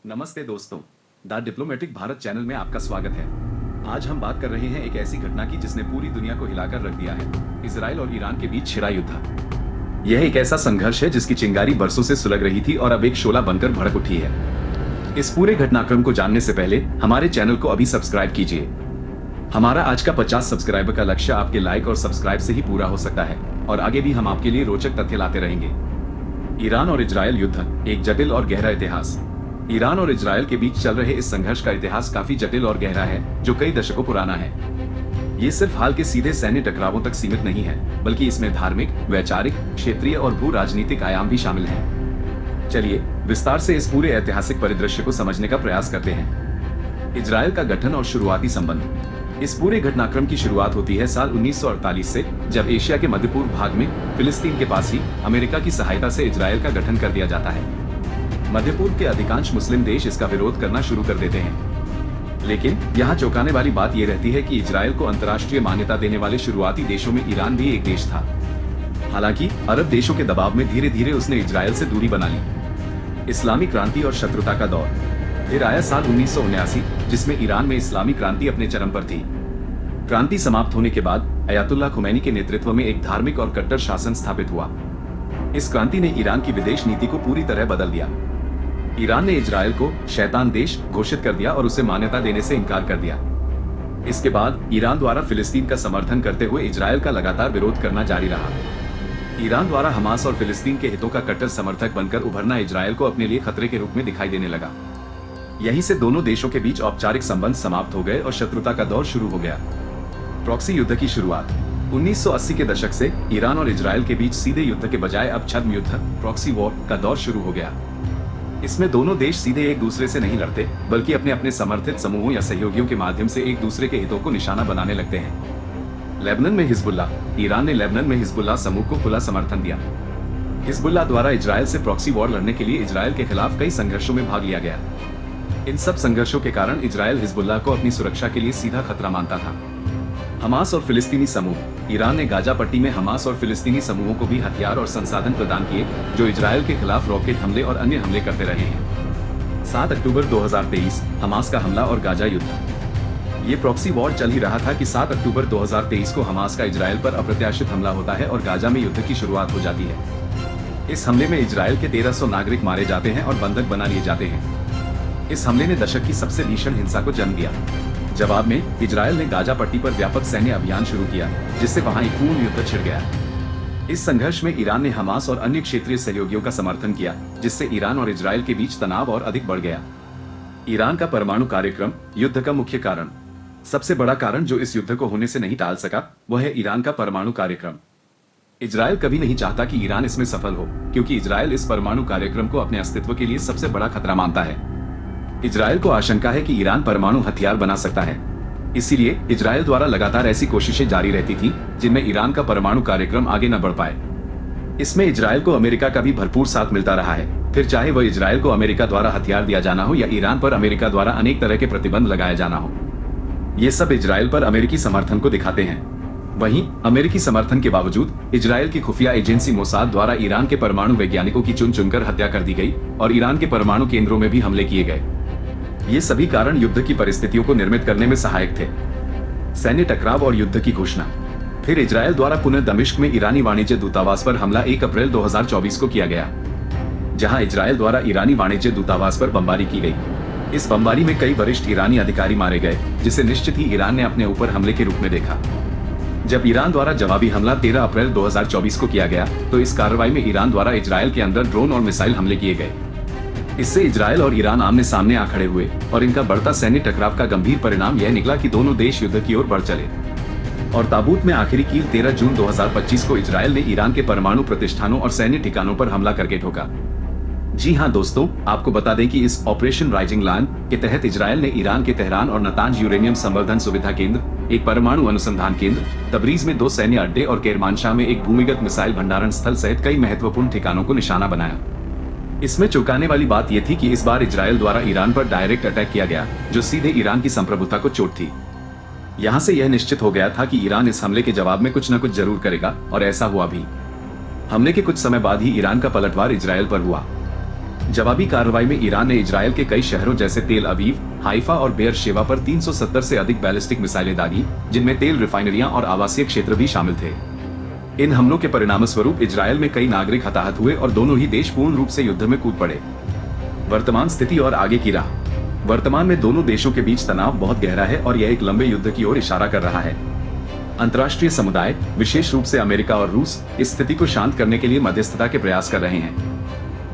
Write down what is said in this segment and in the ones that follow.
नमस्ते दोस्तों, the diplomatic Bharat channel में आपका स्वागत है। आज हम बात कर रहे हैं एक ऐसी घटना की जिसने पूरी दुनिया को हिलाकर रख दिया है, इजराइल और ईरान के बीच छिड़ा युद्ध। यह एक ऐसा संघर्ष है जिसकी चिंगारी बरसों से सुलग रही थी और अब एक शोला बनकर भड़क उठी है। इस पूरे घटनाक्रम को जानने से पहले हमारे चैनल को अभी सब्सक्राइब कीजिए। हमारा आज का 50 सब्सक्राइबर का लक्ष्य आपके लाइक और सब्सक्राइब से ही पूरा हो सकता है और आगे भी हम आपके लिए रोचक तथ्य लाते रहेंगे। ईरान और इजराइल युद्ध, एक जटिल और गहरा इतिहास। ईरान और इजराइल के बीच चल रहे इस संघर्ष का इतिहास काफी जटिल और गहरा है, जो कई दशकों पुराना है। ये सिर्फ हाल के सीधे सैन्य टकरावों तक सीमित नहीं है, बल्कि इसमें धार्मिक, वैचारिक, क्षेत्रीय और भू राजनीतिक आयाम भी शामिल हैं। चलिए विस्तार से इस पूरे ऐतिहासिक परिदृश्य को समझने का प्रयास करते हैं। इजराइल का गठन और शुरुआती संबंध। इस पूरे घटनाक्रम की शुरुआत होती है साल 1948 से, जब एशिया के मध्य पूर्व भाग में फिलिस्तीन के पास ही अमेरिका की सहायता से इजराइल का गठन कर दिया जाता है। मध्य पूर्व के अधिकांश मुस्लिम देश इसका विरोध करना शुरू कर देते हैं, लेकिन यहाँ चौंकाने वाली बात यह रहती है कि इजराइल को अंतर्राष्ट्रीय मान्यता देने वाले शुरुआती देशों में ईरान भी एक देश था। हालांकि अरब देशों के दबाव में धीरे धीरे उसने इजराइल से दूरी बना ली। इस्लामी क्रांति और शत्रुता का दौर। फिर आया साल 1979, जिसमें ईरान में इस्लामी क्रांति अपने चरम पर थी। क्रांति समाप्त होने के बाद अयातुल्लाह खुमैनी के नेतृत्व में एक धार्मिक और कट्टर शासन स्थापित हुआ। इस क्रांति ने ईरान की विदेश नीति को पूरी तरह बदल दिया। ईरान ने इजराइल को शैतान देश घोषित कर दिया और उसे मान्यता देने से इनकार कर दिया। इसके बाद ईरान द्वारा फिलिस्तीन का समर्थन करते हुए इजराइल का लगातार विरोध करना जारी रहा। ईरान द्वारा हमास और फिलिस्तीन के हितों का कट्टर समर्थक बनकर उभरना इजराइल को अपने लिए खतरे के रूप में दिखाई देने लगा। यहीं से दोनों देशों के बीच औपचारिक संबंध समाप्त हो गए और शत्रुता का दौर शुरू हो गया। प्रॉक्सी युद्ध की शुरुआत। 1980 के दशक से ईरान और इजराइल के बीच सीधे युद्ध के बजाय अब छद्म युद्ध, प्रॉक्सी वॉर का दौर शुरू हो गया। इसमें दोनों देश सीधे एक दूसरे से नहीं लड़ते, बल्कि अपने अपने समर्थित समूहों या सहयोगियों के माध्यम से एक दूसरे के हितों को निशाना बनाने लगते हैं। लेबनान में हिजबुल्लाह। ईरान ने लेबनान में हिजबुल्लाह समूह को खुला समर्थन दिया। हिजबुल्लाह द्वारा इजराइल से प्रॉक्सी वॉर लड़ने के लिए इजराइल के खिलाफ कई संघर्षों में भाग लिया गया। इन सब संघर्षों के कारण इजराइल हिजबुल्लाह को अपनी सुरक्षा के लिए सीधा खतरा मानता था। हमास और फिलिस्तीनी समूह। ईरान ने गाजा पट्टी में हमास और फिलिस्तीनी समूहों को भी हथियार और संसाधन प्रदान किए, जो इजराइल के खिलाफ रॉकेट हमले और अन्य हमले करते रहे हैं। 7 अक्टूबर 2023, हमास का हमला और गाजा युद्ध। ये प्रॉक्सी वॉर चल ही रहा था कि 7 अक्टूबर 2023 को हमास का इजराइल पर अप्रत्याशित हमला होता है और गाजा में युद्ध की शुरुआत हो जाती है। इस हमले में इजराइल के 1300 नागरिक मारे जाते हैं और बंधक बना लिए जाते हैं। इस हमले ने दशक की सबसे भीषण हिंसा को जन्म दिया। जवाब में इजराइल ने गाजा पट्टी पर व्यापक सैन्य अभियान शुरू किया, जिससे वहां एक पूर्ण युद्ध छिड़ गया। इस संघर्ष में ईरान ने हमास और अन्य क्षेत्रीय सहयोगियों का समर्थन किया, जिससे ईरान और इजराइल के बीच तनाव और अधिक बढ़ गया। ईरान का परमाणु कार्यक्रम, युद्ध का मुख्य कारण। सबसे बड़ा कारण जो इस युद्ध को होने से नहीं टाल सका, वह है ईरान का परमाणु कार्यक्रम। इजराइल कभी नहीं चाहता कि ईरान इसमें सफल हो, क्योंकि इजराइल इस परमाणु कार्यक्रम को अपने अस्तित्व के लिए सबसे बड़ा खतरा मानता है। इजराइल को आशंका है कि ईरान परमाणु हथियार बना सकता है। इसीलिए इजराइल द्वारा लगातार ऐसी कोशिशें जारी रहती थी, जिनमें ईरान का परमाणु कार्यक्रम आगे न बढ़ पाए। इसमें इजराइल को अमेरिका का भी भरपूर साथ मिलता रहा है, फिर चाहे वह इजराइल को अमेरिका द्वारा हथियार दिया जाना हो या ईरान पर अमेरिका द्वारा अनेक तरह के प्रतिबंध लगाया जाना हो। ये सब इजराइल पर अमेरिकी समर्थन को दिखाते हैं। वहीं अमेरिकी समर्थन के बावजूद इजराइल की खुफिया एजेंसी मोसाद द्वारा ईरान के परमाणु वैज्ञानिकों की चुन चुनकर हत्या कर दी गई और ईरान के परमाणु केंद्रों में भी हमले किए गए। ये सभी कारण युद्ध की परिस्थितियों को निर्मित करने में सहायक थे। सैन्य टकराव और युद्ध की घोषणा। फिर इजराइल द्वारा पुनः दमिश्क में ईरानी वाणिज्य दूतावास पर हमला 1 अप्रैल 2024 को किया गया, जहां इजराइल द्वारा ईरानी वाणिज्य दूतावास पर बमबारी की गई। इस बमबारी में कई वरिष्ठ ईरानी अधिकारी मारे गए, जिसे निश्चित ही ईरान ने अपने ऊपर हमले के रूप में देखा। जब ईरान द्वारा जवाबी हमला 13 अप्रैल 2024 को किया गया, तो इस कार्रवाई में ईरान द्वारा इजराइल के अंदर ड्रोन और मिसाइल हमले किए गए। इससे इजराइल और ईरान आमने सामने आ खड़े हुए और इनका बढ़ता सैन्य टकराव का गंभीर परिणाम यह निकला कि दोनों देश युद्ध की ओर बढ़ चले। और ताबूत में आखिरी कील 13 जून 2025 को इजराइल ने ईरान के परमाणु प्रतिष्ठानों और सैन्य ठिकानों पर हमला करके ठोका। जी हां दोस्तों, आपको बता दें कि इस ऑपरेशन राइजिंग लायन के तहत इजराइल ने ईरान के तेहरान और नतांज यूरेनियम संवर्धन सुविधा केंद्र, एक परमाणु अनुसंधान केंद्र, तबरीज में 2 सैन्य अड्डे और केरमानशाह में एक भूमिगत मिसाइल भंडारण स्थल सहित कई महत्वपूर्ण ठिकानों को निशाना बनाया। इसमें चौंकाने वाली बात यह थी कि इस बार इजराइल द्वारा ईरान पर डायरेक्ट अटैक किया गया, जो सीधे ईरान की संप्रभुता को चोट थी। यहाँ से यह निश्चित हो गया था कि ईरान इस हमले के जवाब में कुछ न कुछ जरूर करेगा, और ऐसा हुआ भी। हमले के कुछ समय बाद ही ईरान का पलटवार इजराइल पर हुआ। जवाबी कार्रवाई में ईरान ने इजरायल के कई शहरों जैसे तेल अवीव, हाइफा और बेयर शेवा पर 370 से अधिक बैलिस्टिक मिसाइलें दागी, जिनमें तेल रिफाइनरियां और आवासीय क्षेत्र भी शामिल थे। इन हमलों के परिणामस्वरूप इजरायल में कई नागरिक हताहत हुए और दोनों ही देश पूर्ण रूप से युद्ध में कूद पड़े। वर्तमान स्थिति और आगे की राह। वर्तमान में दोनों देशों के बीच तनाव बहुत गहरा है और यह एक लंबे युद्ध की ओर इशारा कर रहा है। अंतर्राष्ट्रीय समुदाय, विशेष रूप से अमेरिका और रूस, इस स्थिति को शांत करने के लिए मध्यस्थता के प्रयास कर रहे हैं।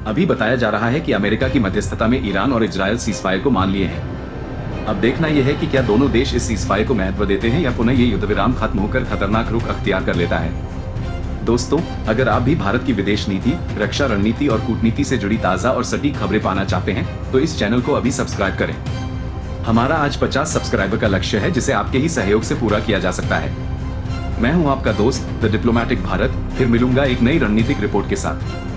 अभी बताया जा रहा है कि अमेरिका की मध्यस्थता में ईरान और इजरायल सीजफायर को मान लिए हैं। अब देखना यह है कि क्या दोनों देश इस सीजफायर को महत्व देते हैं या पुनः ये युद्ध विराम खत्म होकर खतरनाक रुख अख्तियार कर लेता है। दोस्तों, अगर आप भी भारत की विदेश नीति, रक्षा रणनीति और कूटनीति से जुड़ी ताज़ा और सटीक खबरें पाना चाहते हैं तो इस चैनल को अभी सब्सक्राइब करें। हमारा आज 50 सब्सक्राइबर का लक्ष्य है, जिसे आपके ही सहयोग से पूरा किया जा सकता है। मैं हूं आपका दोस्त द डिप्लोमैटिक भारत। फिर मिलूंगा एक नई रणनीतिक रिपोर्ट के साथ।